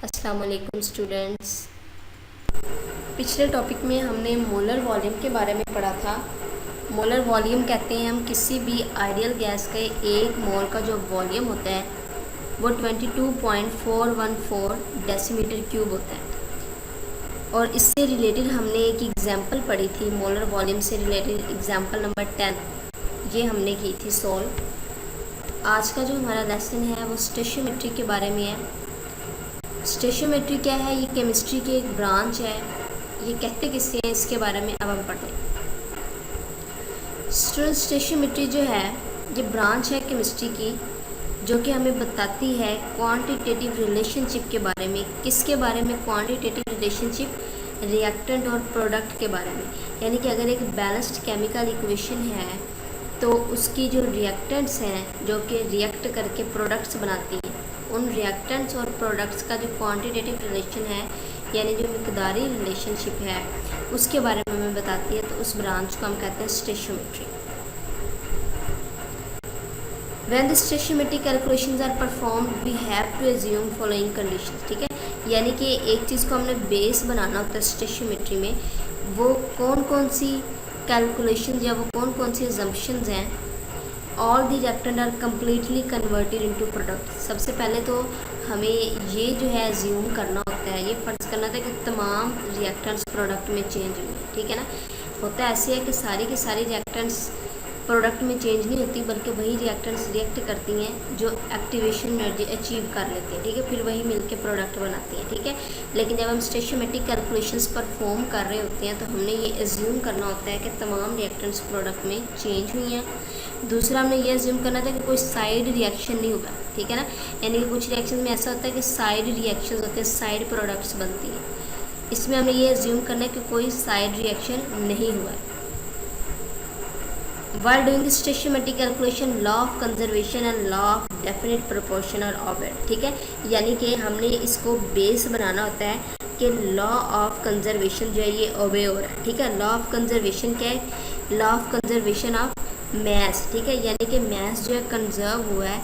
अस्सलाम वालेकुम स्टूडेंट्स। पिछले टॉपिक में हमने मोलर वॉल्यूम के बारे में पढ़ा था। मोलर वॉल्यूम कहते हैं हम किसी भी आइडियल गैस के एक मोल का जो वॉल्यूम होता है वो 22.414 डेसीमीटर क्यूब होता है। और इससे रिलेटेड हमने एक एग्जांपल पढ़ी थी, मोलर वॉल्यूम से रिलेटेड एग्जांपल नंबर 10, ये हमने की थी सॉल्व। आज का जो हमारा लेसन है वो स्टोइचियोमेट्री के बारे में है। स्टोइचियोमेट्री क्या है? ये केमिस्ट्री की एक ब्रांच है। ये कहते किससे हैं इसके बारे में अब हम पढ़ते हैं। स्टोइचियोमेट्री जो है ये ब्रांच है केमिस्ट्री की जो कि हमें बताती है क्वांटिटेटिव रिलेशनशिप के बारे में। किसके बारे में? क्वांटिटेटिव रिलेशनशिप रिएक्टेंट और प्रोडक्ट के बारे में। यानी कि अगर एक बैलेंस्ड केमिकल इक्वेशन है तो उसकी जो रिएक्टेंट्स हैं जो कि रिएक्ट करके प्रोडक्ट्स बनाती हैं, उन रिएक्टेंट्स और प्रोडक्ट्स का जो क्वांटिटेटिव रिलेशन है यानी जो मिकदारी रिलेशनशिप है उसके बारे में हमें बताती है। तो उस ब्रांच को हम कहते हैं stoichiometry. When the stoichiometric calculations are performed, we have to assume following conditions। ठीक है, यानी कि एक चीज़ को हमने बेस बनाना होता है स्टोइचियोमेट्री में, वो कौन कौन सी कैलकुलेशन या वो कौन कौन सी assumptions हैं। All the reactant are completely converted into product. सबसे पहले तो हमें ये जो है एज्यूम करना होता है, ये फर्ज करना था कि तमाम रिएक्टेंट्स प्रोडक्ट में चेंज हुए। ठीक है ना, होता ऐसे है कि सारी की सारी रिएक्टेंट्स प्रोडक्ट में चेंज नहीं होती, बल्कि वही रिएक्टेंट्स रिएक्ट करती हैं जो एक्टिवेशन एनर्जी अचीव कर लेते हैं। ठीक है, फिर वही मिलके प्रोडक्ट बनाती हैं। ठीक है, लेकिन जब हम स्टोइचियोमेट्रिक कैलकुलेशंस परफॉर्म कर रहे होते हैं तो हमने ये एज्यूम करना होता है कि तमाम रिएक्टेंट्स प्रोडक्ट में चेंज हुई हैं। दूसरा हमने ये एज्यूम करना था कि कोई साइड रिएक्शन नहीं होगा। ठीक है ना, यानी कि कुछ रिएक्शन में ऐसा होता है कि साइड रिएक्शन होते हैं, साइड प्रोडक्ट्स बनती हैं। इसमें हमने ये एज्यूम करना है कि कोई साइड रिएक्शन नहीं हुआ है। While doing the stoichiometric calculation, law of conservation and law of definite proportion are obeyed। ठीक है, यानी कि हमने इसको बेस बनाना होता है कि लॉ ऑफ कंजर्वेशन जो है ये ओबे हो रहा है। ठीक है, लॉ ऑफ कंजर्वेशन क्या है? Law of conservation of mass. ठीक है, यानी कि मैस जो है कंजर्व हुआ है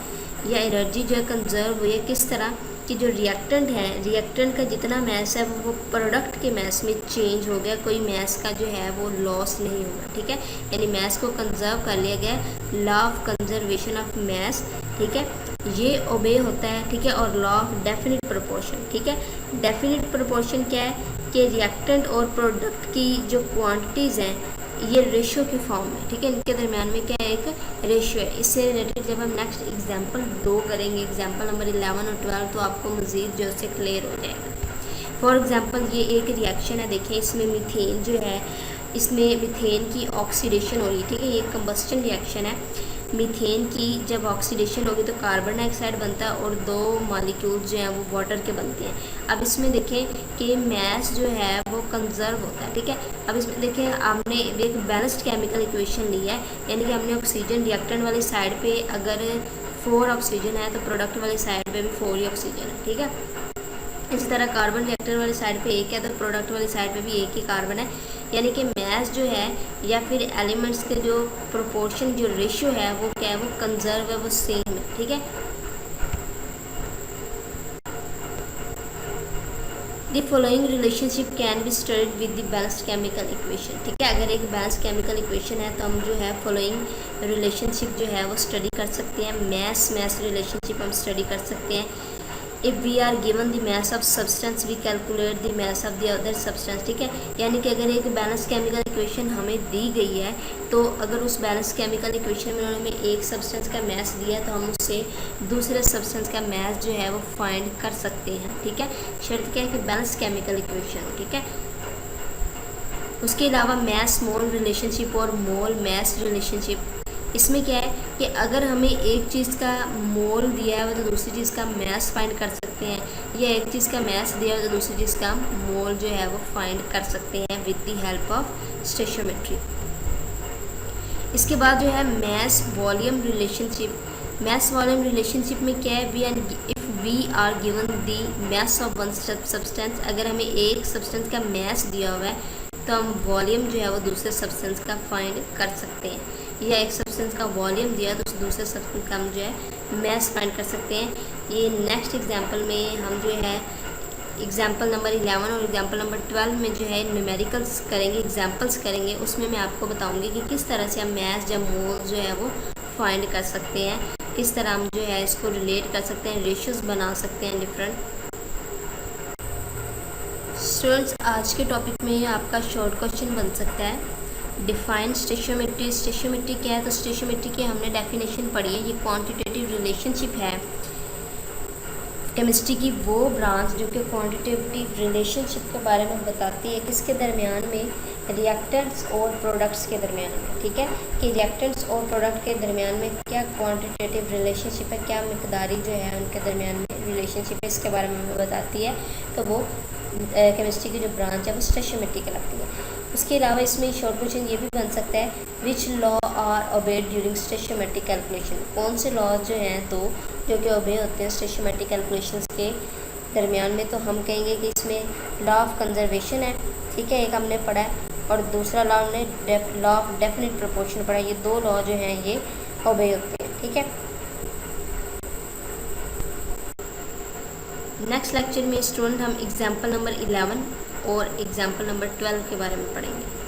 या एनर्जी जो है कंजर्व हुई है। किस तरह कि जो रिएक्टेंट है, रिएक्टेंट का जितना मैस है वो प्रोडक्ट के मैस में चेंज हो गया, कोई मैस का जो है वो लॉस नहीं हुआ। ठीक है, यानी मैस को कंजर्व कर लिया गया, law of conservation of mass. ठीक है, ये ओबे होता है। ठीक है, और लॉ ऑफ डेफिनिट प्रोपोर्शन। ठीक है, डेफिनिट प्रोपोर्शन क्या है कि रिएक्टेंट और प्रोडक्ट की जो क्वांटिटीज़ हैं ये रेशियो के फॉर्म में। ठीक है, इनके दरमियान में क्या है? एक रेशियो है। इससे रिलेटेड जब हम नेक्स्ट एग्जांपल 2 करेंगे, एग्जांपल नंबर 11 और 12, तो आपको मज़ीद जो से क्लियर हो जाएगा। फॉर एग्जांपल ये एक रिएक्शन है, देखिए इसमें मीथेन जो है, इसमें मीथेन की ऑक्सीडेशन हो रही है। ठीक है, ये कंबस्टन रिएक्शन है। मीथेन की जब ऑक्सीडेशन होगी तो कार्बन डाइऑक्साइड बनता है और 2 मॉलिक्यूल्स जो हैं वो वाटर के बनते हैं। अब इसमें देखें कि मैस जो है वो कंजर्व होता है। ठीक है, अब इसमें देखें आपने एक बैलेंस्ड केमिकल इक्वेशन ली है, यानी कि हमने ऑक्सीजन रिएक्टेंट वाली साइड पे अगर 4 ऑक्सीजन है तो प्रोडक्ट वाली साइड पे भी 4 ही ऑक्सीजन है। ठीक है, इसी तरह कार्बन रिएक्टर वाली साइड पे 1 है तो प्रोडक्ट वाली साइड पे भी 1 ही कार्बन है। यानी कि मैस जो है या फिर एलिमेंट्स के जो प्रोपोर्शन जो रेशियो है वो क्या है? वो कंजर्व है, वो सेम है। ठीक है, the following relationship can be studied with the balanced chemical equation. ठीक है, अगर एक बैलेंस्ड केमिकल इक्वेशन है तो हम जो है फॉलोइंग रिलेशनशिप जो है वो स्टडी कर सकते हैं। मैस रिलेशनशिप हम स्टडी कर सकते हैं। If we are given the mass of substance we calculate the mass of the other substance. ठीक है, यानी कि अगर एक बैलेंस केमिकल इक्वेशन हमें दी गई है तो अगर उस बैलेंस केमिकल इक्वेशन में उन्होंने हमें एक सब्सटेंस का मैस दिया है तो हम उससे दूसरे सब्सटेंस का मैस जो है वो फाइंड कर सकते हैं। ठीक है, शर्त क्या है कि बैलेंस केमिकल इक्वेशन। ठीक है, उसके अलावा मैस मोल रिलेशनशिप और मोल मैस रिलेशनशिप, इसमें क्या है कि अगर हमें एक चीज़ का मोल दिया है तो दूसरी चीज़ का मैस फाइंड कर सकते हैं, या एक चीज़ का मैस दिया है तो दूसरी चीज़ का मोल जो है वो फाइंड कर सकते हैं with the help of stoichiometry. इसके बाद जो है mass volume relationship. Mass volume relationship में क्या है? If we are given the mass of one substance, अगर हमें एक सब्सटेंस का मैस दिया हुआ है तो हम वॉल्यूम जो है वो दूसरे सब्सटेंस का फाइंड कर सकते हैं, या एक सब्सटेंस का वॉल्यूम दिया तो दूसरे सब्सटेंस का हम जो है मैस फाइंड कर सकते हैं। ये नेक्स्ट एग्जांपल में हम जो है एग्जाम्पल नंबर 11 और एग्जाम्पल नंबर 12 में जो है न्यूमेरिकल्स करेंगे, एग्जाम्पल्स करेंगे, उसमें मैं आपको बताऊंगी कि किस तरह से हम मैथ या मोल जो है वो फाइंड कर सकते हैं, किस तरह हम जो है इसको रिलेट कर सकते हैं, रेशियोज बना सकते हैं डिफरेंट। स्टूडेंट्स, आज के टॉपिक में आपका शॉर्ट क्वेश्चन बन सकता है डिफाइन स्टेशियोमेट्री। स्टेशियोमेट्री क्या है? तो स्टेशियोमेट्री की हमने डेफिनेशन पढ़ी है, ये क्वांटिटेटिव रिलेशनशिप है केमिस्ट्री की वो ब्रांच जो कि क्वांटिटेटिव रिलेशनशिप के बारे में बताती है, किसके दरमियान में, रिएक्टेंट्स और प्रोडक्ट्स के दरमियान में। ठीक है, कि रिएक्टेंट्स और प्रोडक्ट के दरमियान में क्या क्वांटिटेटिव रिलेशनशिप है, क्या मिकदारी जो है उनके दरमियान में रिलेशनशिप है, इसके बारे में हमें बताती है। तो वो केमिस्ट्री की जो ब्रांच है वो स्टेशियोमेट्री कहलाती है। उसके अलावा इसमें शॉर्ट क्वेश्चन ये भी बन सकता है which law are obeyed during stoichiometry calculation. कौन से लॉ जो हैं तो जो कि ओबे होते हैं स्टेशियोमेट्री कैलकुलेशंस के दरमियान में। तो हम कहेंगे कि इसमें लॉ ऑफ कंजर्वेशन है, ठीक है, एक हमने पढ़ा है, और दूसरा लॉ हमने लॉ ऑफ डेफिनिट प्रोपोर्शन पढ़ा है। ये दो लॉ जो हैं ये ओबे होते हैं। ठीक है, नेक्स्ट लेक्चर में स्टूडेंट हम एग्जाम्पल नंबर 11 और एग्जाम्पल नंबर 12 के बारे में पढ़ेंगे।